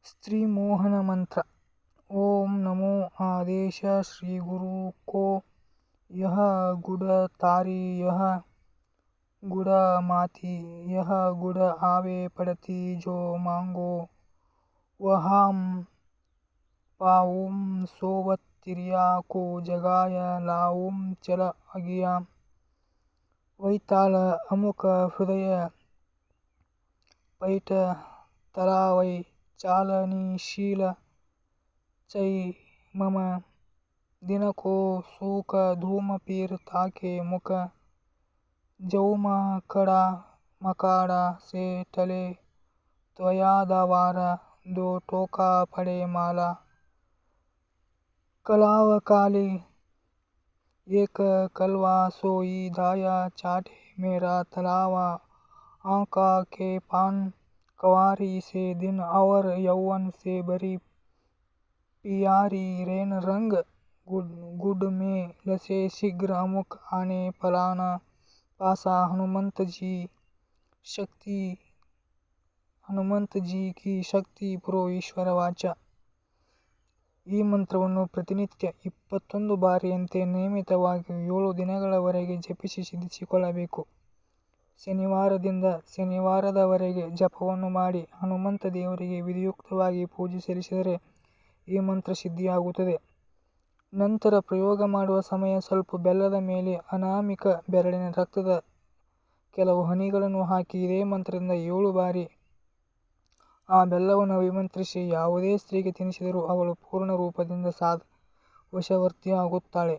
स्त्री मोहन मंत्र। ओम नमो आदेश श्री गुरु को यह गुड़ तारी यह गुड़ माती यह गुड़ आवे पड़ती जो मांगो वहाम पाऊम सोवत तिरिया को जगाय लाऊम चल अगिया वैताल अमुक हृदय पैठ तरावै चालनी शील चै मम दिन को सूक धूम पीर ताके मुख जौमा कड़ा मकाड़ा से टले त्वयादावार दो टोका पड़े माला कलाव काली एक कलवा सोई दाया चाटे मेरा तलावा आंका के पान कवारी से दिन और यौवन से बरी पियारी रेन रंग गुड में लसे शीघ्र अमुक आने फलाना पासा हनुमंत जी की शक्ति पुरो ಈಶ್ವರ ವಾಚ। ಈ ಮಂತ್ರವನ್ನು ಪ್ರತಿನಿತ್ಯ 21 ಬಾರಿಯಂತೆ ನಿಯಮಿತವಾಗಿ 7 ದಿನಗಳವರೆಗೆ ಜಪಿಸಿ ಸಿದ್ಧಿಸಿಕೊಳ್ಳಬೇಕು. ಶನಿವಾರದಿಂದ ಶನಿವಾರದವರೆಗೆ ಜಪವನ್ನು ಮಾಡಿ ಹನುಮಂತ ದೇವರಿಗೆ ವಿಧಿಯುಕ್ತವಾಗಿ ಪೂಜೆ ಸಲ್ಲಿಸಿದರೆ ಈ ಮಂತ್ರ ಸಿದ್ಧಿಯಾಗುತ್ತದೆ. ನಂತರ ಪ್ರಯೋಗ ಮಾಡುವ ಸಮಯ ಸ್ವಲ್ಪ ಬೆಲ್ಲದ ಮೇಲೆ ಅನಾಮಿಕ ಬೆರಳಿನ ರಕ್ತದ ಕೆಲವು ಹನಿಗಳನ್ನು ಹಾಕಿ ಇದೇ ಮಂತ್ರದಿಂದ 7 ಬಾರಿ ಆ ಬೆಲ್ಲವನ್ನು ಅಭಿಮಂತ್ರಿಸಿ ಯಾವುದೇ ಸ್ತ್ರೀಗೆ ತಿನ್ನಿಸಿದರೂ ಅವಳು ಪೂರ್ಣ ರೂಪದಿಂದ ವಶವರ್ತಿಯಾಗುತ್ತಾಳೆ.